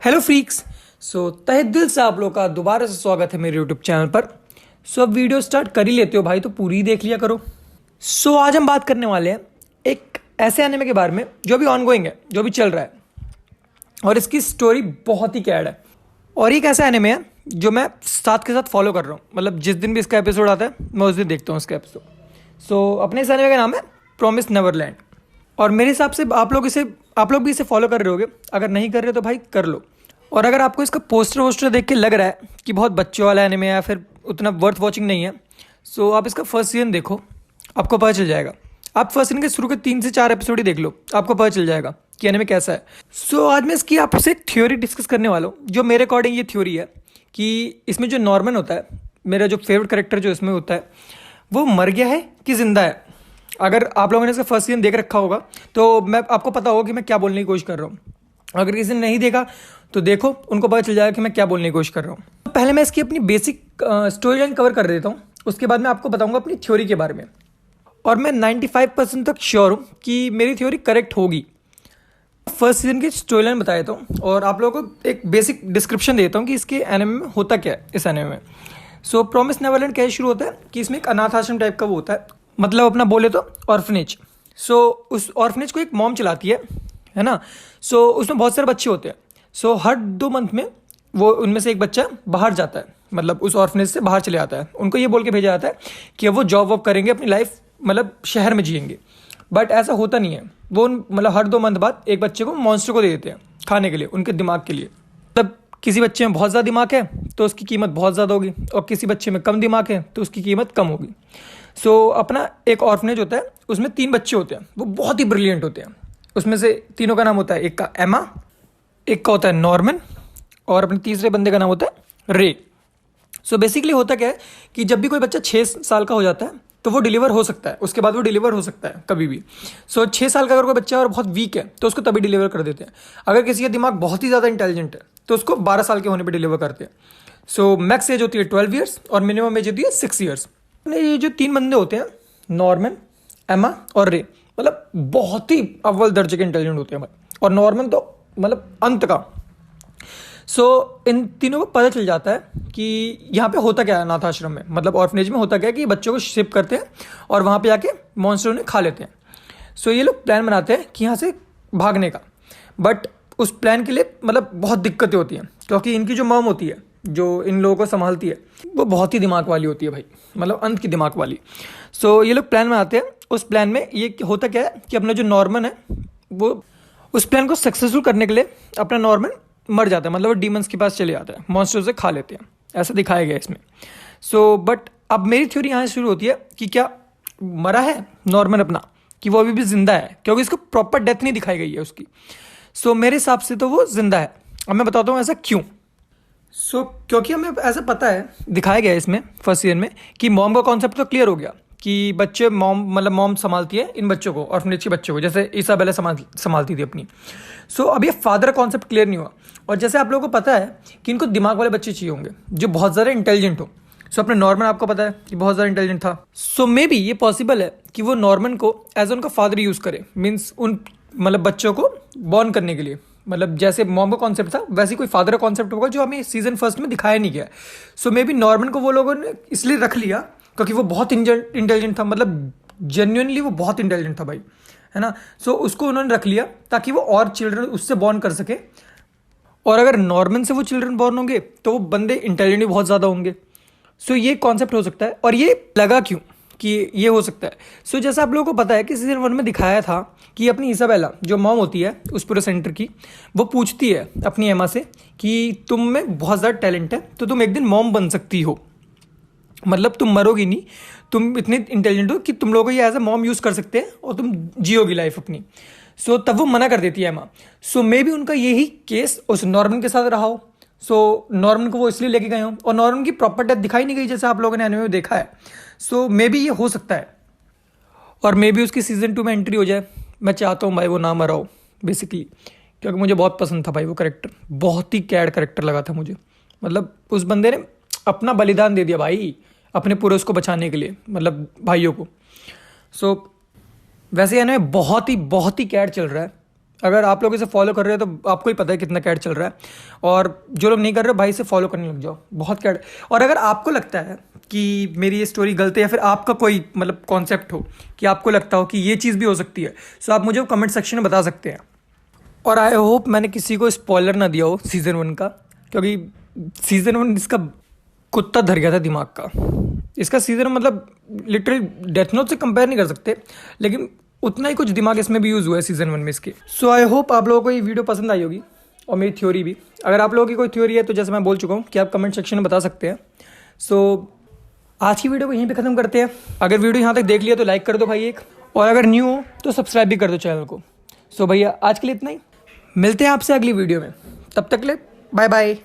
Hello freaks. तहे दिल से आप लोग का दोबारा से स्वागत है मेरे यूट्यूब चैनल पर। अब वीडियो स्टार्ट कर ही लेते हो भाई तो पूरी ही देख लिया करो। आज हम बात करने वाले हैं एक ऐसे एनिमे के बारे में जो अभी ऑनगोइंग है, जो भी चल रहा है और इसकी स्टोरी बहुत ही कैड है। और एक ऐसा एनिमे है जो मैं साथ के साथ फॉलो कर रहा हूँ, मतलब जिस दिन भी इसका एपिसोड आता है मैं उस दिन देखता हूँ इसका एपिसोड। अपने इस एनिमे का नाम है प्रॉमिस नेवरलैंड। और मेरे हिसाब से आप लोग भी इसे फॉलो कर रहे होगे। अगर नहीं कर रहे तो भाई कर लो। और अगर आपको इसका पोस्टर देख के लग रहा है कि बहुत बच्चों वाला एनिमे है या फिर उतना वर्थ वॉचिंग नहीं है, आप इसका फर्स्ट सीजन देखो, आपको पता चल जाएगा। आप फर्स्ट सीजन के शुरू के 3 से 4 एपिसोड ही देख लो, आपको पता चल जाएगा कि एनिमे कैसा है। आज मैं इसकी आपसे एक थ्योरी डिस्कस करने वाला हूँ। जो मेरे अकॉर्डिंग ये थ्योरी है कि इसमें जो नॉर्मन होता है, मेरा जो फेवरेट करेक्टर जो इसमें होता है, वो मर गया है कि जिंदा है। अगर आप लोगों ने इसका फर्स्ट सीजन देख रखा होगा तो मैं आपको पता होगा कि मैं क्या बोलने की कोशिश कर रहा हूँ। अगर किसी ने नहीं देखा तो देखो, उनको पता चल जाएगा कि मैं क्या बोलने की कोशिश कर रहा हूँ। तो पहले मैं इसकी अपनी बेसिक स्टोरी लाइन कवर कर देता हूँ, उसके बाद मैं आपको बताऊँगा अपनी थ्योरी के बारे में। और मैं 95% तक श्योर हूँ कि मेरी थ्योरी करेक्ट होगी। फर्स्ट सीजन की स्टोरी लाइन बता देता हूँ और आप लोगों को एक बेसिक डिस्क्रिप्शन देता हूँ कि इसके एनिमे में होता क्या है। इस एनिमे में प्रॉमिस नेवरलैंड कैसे शुरू होता है कि इसमें एक अनाथ आश्रम टाइप का वो होता है, मतलब अपना बोले तो ऑर्फनेज। उस ऑर्फनेज को एक मॉम चलाती है ना। उसमें बहुत सारे बच्चे होते हैं। हर 2 मंथ में वो उनमें से एक बच्चा बाहर जाता है, मतलब उस ऑर्फनेज से बाहर चले आता है। उनको ये बोल के भेजा जाता है कि वो जॉब वॉब करेंगे, अपनी लाइफ मतलब शहर में जिएंगे। बट ऐसा होता नहीं है। वो मतलब हर 2 मंथ बाद एक बच्चे को मॉन्स्टर को दे देते हैं खाने के लिए, उनके दिमाग के लिए। तब किसी बच्चे में बहुत ज़्यादा दिमाग है तो उसकी कीमत बहुत ज़्यादा होगी, और किसी बच्चे में कम दिमाग है तो उसकी कीमत कम होगी। अपना एक ऑर्फनेज होता है, उसमें 3 बच्चे होते हैं, वो बहुत ही ब्रिलियंट होते हैं। उसमें से तीनों का नाम होता है, एक का एमा, एक का होता है नॉर्मन, और अपने तीसरे बंदे का नाम होता है रे। बेसिकली होता क्या है कि जब भी कोई बच्चा 6 साल का हो जाता है तो वो डिलीवर हो सकता है, उसके बाद वो डिलीवर हो सकता है कभी भी। 6 साल का अगर कोई बच्चा है और बहुत वीक है तो उसको तभी डिलीवर कर देते हैं। अगर किसी का दिमाग बहुत ही ज़्यादा इंटेलिजेंट है तो उसको 12 साल के होने पर डिलीवर करते हैं। मैक्स एज होती है 12 ईयर्स और मिनिमम एज होती है 6 ईयर्स। ये जो 3 बंदे होते हैं, नॉर्मन, एमा और रे, मतलब बहुत ही अव्वल दर्जे के इंटेलिजेंट होते हैं भाई। और नॉर्मन तो मतलब अंत का। इन तीनों को पता चल जाता है कि यहाँ पे होता क्या है अनाथ आश्रम में, मतलब ऑर्फनेज में होता क्या है कि बच्चों को शिप करते हैं और वहाँ पे जाके मॉन्स्टर उन्हें खा लेते हैं। ये लोग प्लान बनाते हैं कि यहाँ से भागने का। बट उस प्लान के लिए मतलब बहुत दिक्कतें होती हैं, क्योंकि इनकी जो मॉम होती है, जो इन लोगों को संभालती है, वो बहुत ही दिमाग वाली होती है भाई, मतलब अंत की दिमाग वाली। ये लोग प्लान बनाते हैं। उस प्लान में ये होता क्या है कि अपना जो नॉर्मन है, वो उस प्लान को सक्सेसफुल करने के लिए अपना नॉर्मन मर जाता है, मतलब वो डीमंस के पास चले जाता है, मॉन्स्टर से खा लेते हैं, ऐसा दिखाया गया इसमें। बट अब मेरी थ्योरी यहाँ से शुरू होती है कि क्या मरा है नॉर्मन अपना, कि वो अभी भी जिंदा है, क्योंकि इसको प्रॉपर डेथ नहीं दिखाई गई है उसकी। मेरे हिसाब से तो वो जिंदा है। अब मैं बताता हूँ ऐसा क्यों। क्योंकि हमें ऐसा पता है, दिखाया गया है इसमें फर्स्ट सीजन में, कि मॉम का कॉन्सेप्ट तो क्लियर हो गया कि बच्चे मॉम संभालती है इन बच्चों को, ऑर्फनेज के बच्चों को, जैसे इसाबेला संभालती थी अपनी। अब ये फादर कॉन्सेप्ट क्लियर नहीं हुआ। और जैसे आप लोगों को पता है कि इनको दिमाग वाले बच्चे चाहिए होंगे जो बहुत ज़्यादा इंटेलिजेंट हो। अपने नॉर्मन आपको पता है कि बहुत ज़्यादा इंटेलिजेंट था। मे बी ये पॉसिबल है कि वो नॉर्मन को एज उनका फादर यूज़ करे, मीन्स उन मतलब बच्चों को बॉर्न करने के लिए। मतलब जैसे मॉम का कॉन्सेप्ट था वैसे कोई फादर का कॉन्सेप्ट होगा जो हमें सीजन फर्स्ट में दिखाया नहीं गया। मे बी नॉर्मन को वो लोगों ने इसलिए रख लिया क्योंकि वो बहुत इंटेलिजेंट था, मतलब जेन्युइनली वो बहुत इंटेलिजेंट था भाई, है ना। उसको उन्होंने रख लिया ताकि वो और चिल्ड्रन उससे बॉर्न कर सके। और अगर नॉर्मन से वो चिल्ड्रन बॉर्न होंगे तो वो बंदे इंटेलिजेंट भी बहुत ज़्यादा होंगे। ये कॉन्सेप्ट हो सकता है। और ये लगा क्यों कि ये हो सकता है। जैसा आप लोगों को पता है कि सीजन 1 में दिखाया था कि अपनी इसाबेला जो मॉम होती है उस पूरे सेंटर की, वो पूछती है अपनी एमा से कि तुम में बहुत ज़्यादा टैलेंट है तो तुम एक दिन मॉम बन सकती हो, मतलब तुम मरोगी नहीं, तुम इतने इंटेलिजेंट हो कि तुम लोगों को ये एज ए मॉम यूज़ कर सकते हैं और तुम जियोगी लाइफ अपनी। तब वो मना कर देती है एमा। मे बी उनका यही केस उस नॉर्मन के साथ रहा हो। नॉर्मन को वो इसलिए लेके गए हो, और नॉर्मन की प्रॉपर डेथ दिखाई नहीं गई जैसे आप लोगों ने एनिमे में देखा है। मे बी ये हो सकता है। और मे बी उसकी सीजन 2 में एंट्री हो जाए। मैं चाहता हूँ भाई वो ना मरा हो बेसिकली, क्योंकि मुझे बहुत पसंद था भाई वो करेक्टर, बहुत ही कैड करेक्टर लगा था मुझे। मतलब उस बंदे ने अपना बलिदान दे दिया भाई अपने पूरे उसको बचाने के लिए, मतलब भाइयों को। वैसे एनिमे बहुत ही कैड चल रहा है। अगर आप लोग इसे फॉलो कर रहे हो तो आपको ही पता है कितना कैट चल रहा है, और जो लोग नहीं कर रहे भाई इसे फॉलो करने लग जाओ, बहुत कैट। और अगर आपको लगता है कि मेरी ये स्टोरी गलत है, या फिर आपका कोई मतलब कॉन्सेप्ट हो कि आपको लगता हो कि ये चीज़ भी हो सकती है, तो आप मुझे कमेंट सेक्शन में बता सकते हैं। और आई होप मैंने किसी को स्पॉइलर ना दिया हो सीज़न 1 का, क्योंकि सीज़न 1 इसका कुत्ता धर गया था दिमाग का। इसका सीज़न मतलब लिटरली डेथ नोट से कंपेयर नहीं कर सकते, लेकिन उतना ही कुछ दिमाग इसमें भी यूज़ हुआ है सीज़न 1 में इसके। सो आई होप आप लोगों को ये वीडियो पसंद आई होगी, और मेरी थ्योरी भी। अगर आप लोगों की कोई थ्योरी है तो जैसे मैं बोल चुका हूँ कि आप कमेंट सेक्शन में बता सकते हैं। सो आज की वीडियो को यहीं पे ख़त्म करते हैं। अगर वीडियो यहाँ तक देख लिया तो लाइक कर दो भाई एक, और अगर न्यू हो तो सब्सक्राइब भी कर दो चैनल को। सो भैया आज के लिए इतना ही, मिलते हैं आपसे अगली वीडियो में, तब तक ले बाय बाय।